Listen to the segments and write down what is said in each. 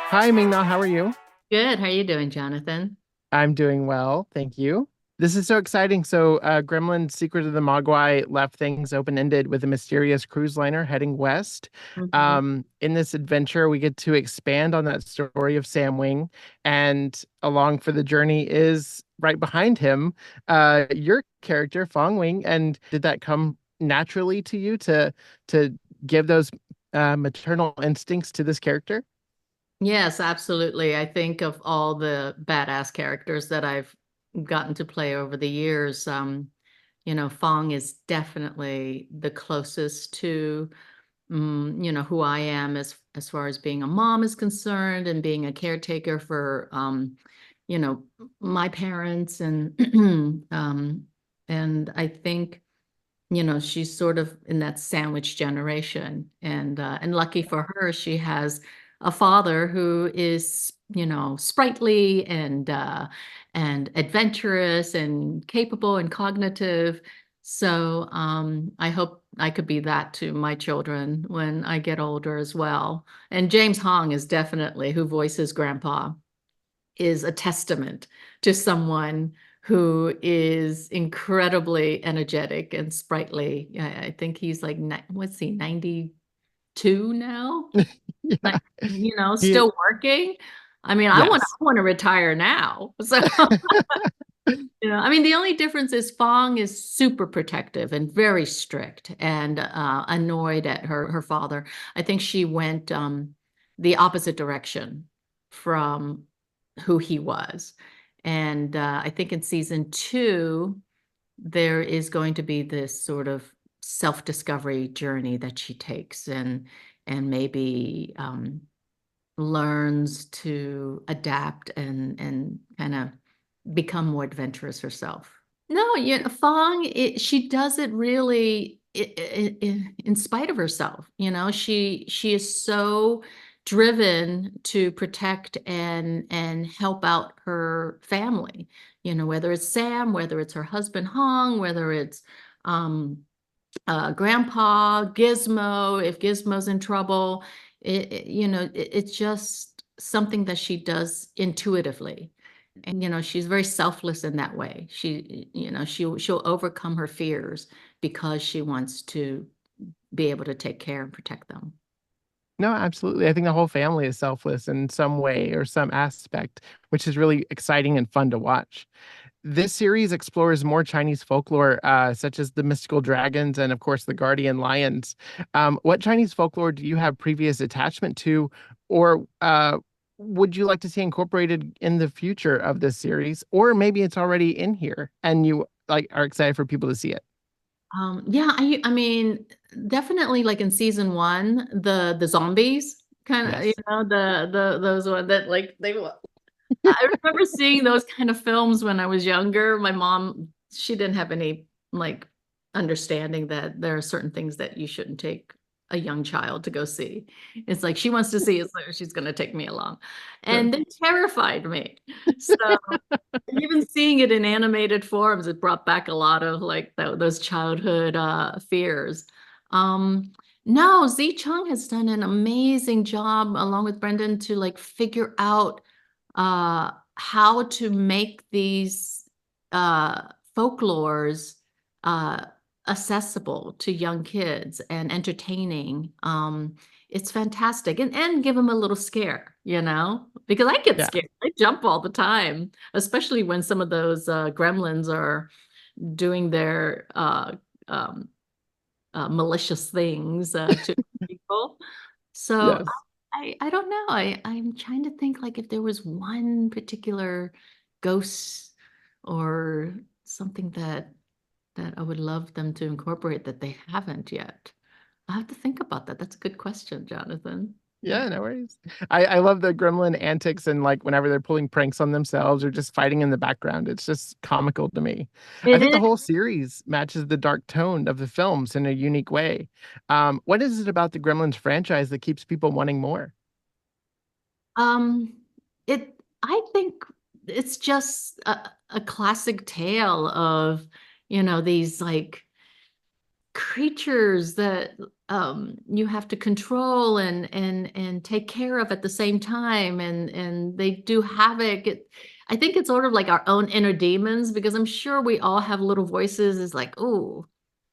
Hi, Ming-Na. How are you? Good. How are you doing, Jonathan? I'm doing well, thank you. This is so exciting. Gremlins Secret of the Mogwai left things open-ended with a mysterious cruise liner heading west. Mhm. In this adventure, we get to expand on that story of Sam Wing, and along for the journey is right behind him, your character, Fong Wing. And did that come naturally to you to give those maternal instincts to this character? Yes, absolutely. I think of all the badass characters that I've gotten to play over the years, Fong is definitely the closest to, who I am as far as being a mom is concerned and being a caretaker for, you know, my parents and I think she's sort of in that sandwich generation, and lucky for her, she has a father who is, sprightly and adventurous and capable and cognitive. So I hope I could be that to my children when I get older as well. And James Hong is definitely, who voices Grandpa, is a testament to someone who is incredibly energetic and sprightly. I think he's like, what's he, 92 now? Yeah. Like, He still working. I mean, Yes. I want to retire now. So, I mean, the only difference is Fong is super protective and very strict and annoyed at her father. I think she went the opposite direction from who he was. And I think in season two, there is going to be this sort of self-discovery journey that she takes and maybe learns to adapt and kind of become more adventurous herself. No, Fong, she does it really in spite of herself. She is so driven to protect and help out her family. Whether it's Sam, whether it's her husband Hong, whether it's um, Grandpa, Gizmo, if Gizmo's in trouble, it's just something that she does intuitively. And, she's very selfless in that way. She'll overcome her fears because she wants to be able to take care and protect them. No, absolutely. I think the whole family is selfless in some way or some aspect, which is really exciting and fun to watch. This series explores more Chinese folklore, such as the mystical dragons and, of course, the guardian lions. What Chinese folklore do you have previous attachment to, or would you like to see incorporated in the future of this series? Or maybe it's already in here and you like are excited for people to see it. Yeah, I mean, definitely like in season one, the zombies kind of, Yes. the those one that like I remember seeing those kind of films when I was younger. My mom, she didn't have any like understanding that there are certain things that you shouldn't take a young child to go see. It's like she wants to see it, so she's going to take me along. Sure. And they terrified me. So even seeing it in animated forms, it brought back a lot of like those childhood fears. Um, no, Z Chung has done an amazing job along with Brendan to like figure out how to make these folklores uh, accessible to young kids and entertaining. It's fantastic, and give them a little scare, because I get Yeah. scared. I jump all the time, especially when some of those gremlins are doing their um, malicious things to people. So Yes. I don't know. I'm trying to think like if there was one particular ghost or something that I would love them to incorporate that they haven't yet. I have to think about that. That's a good question, Jonathan. Yeah. Yeah, no worries. I love the gremlin antics and like whenever they're pulling pranks on themselves or just fighting in the background. It's just comical to me. I It think the is. whole series matches the dark tone of the films in a unique way. What is it about the Gremlins franchise that keeps people wanting more? Um, I think it's just a classic tale of, these like creatures that you have to control and take care of at the same time, and they do havoc. I think it's sort of like our own inner demons, because I'm sure we all have little voices. Is like, oh,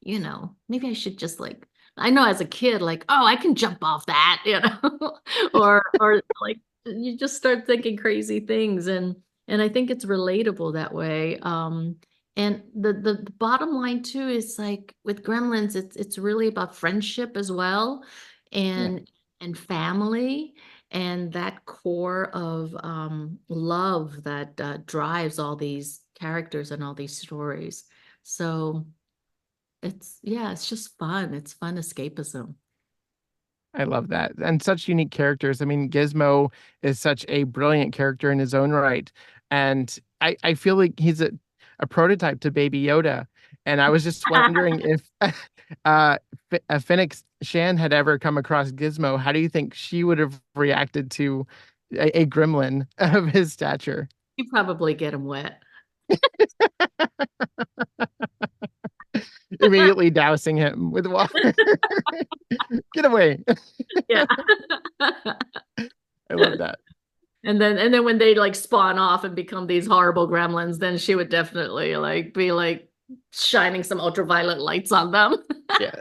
maybe I should just like. I know as a kid, like, oh, I can jump off that, or like you just start thinking crazy things, and I think it's relatable that way. And the bottom line too is like with Gremlins, it's really about friendship as well, Yeah, and family, and that core of love that drives all these characters and all these stories. So it's just fun. It's fun escapism. I love that. And such unique characters. I mean, Gizmo is such a brilliant character in his own right. And I feel like he's a prototype to Baby Yoda. And I was just wondering if Phoenix Shan had ever come across Gizmo, how do you think she would have reacted to a gremlin of his stature? You probably get them wet. Immediately dousing him with water. Get away. Yeah. I love that. And then when they like spawn off and become these horrible gremlins, then she would definitely like be like shining some ultraviolet lights on them. Yeah.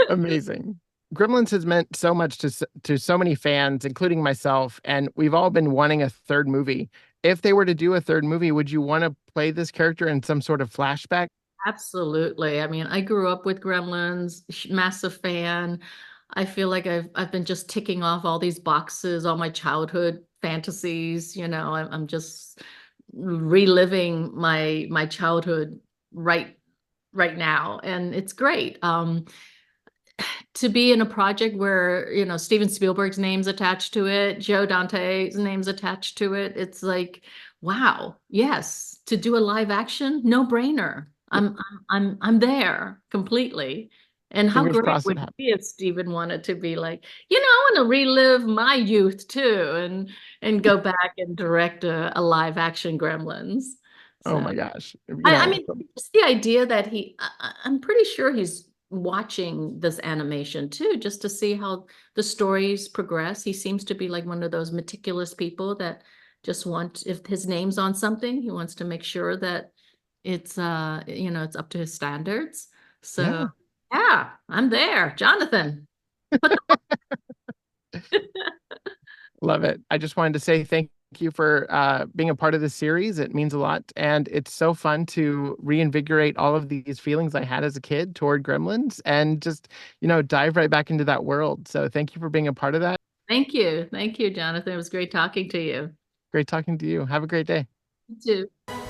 Amazing. Gremlins has meant so much to so many fans, including myself, and we've all been wanting a third movie. If they were to do a third movie, would you want to play this character in some sort of flashback? Absolutely. I mean, I grew up with Gremlins, massive fan. I feel like I've been just ticking off all these boxes, all my childhood fantasies. I'm just reliving my childhood right now, and it's great. To be in a project where, Steven Spielberg's name's attached to it, Joe Dante's name's attached to it. It's like, wow, yes, to do a live action, no brainer. Yeah. I'm there completely. And how Fingers great crossed it would it happens. be if Steven wanted to be like, I want to relive my youth too, and go back and direct a live action Gremlins. Oh So my gosh. I mean, just the idea that I'm pretty sure he's watching this animation too, just to see how the stories progress. He seems to be like one of those meticulous people that just if his name's on something, he wants to make sure that it's up to his standards. So Yeah. yeah, I'm there. Jonathan. Put Love it. I just wanted to say thank you for being a part of this series. It means a lot. And it's so fun to reinvigorate all of these feelings I had as a kid toward Gremlins and just, dive right back into that world. So thank you for being a part of that. Thank you. Thank you, Jonathan. It was great talking to you. Great talking to you. Have a great day. You too.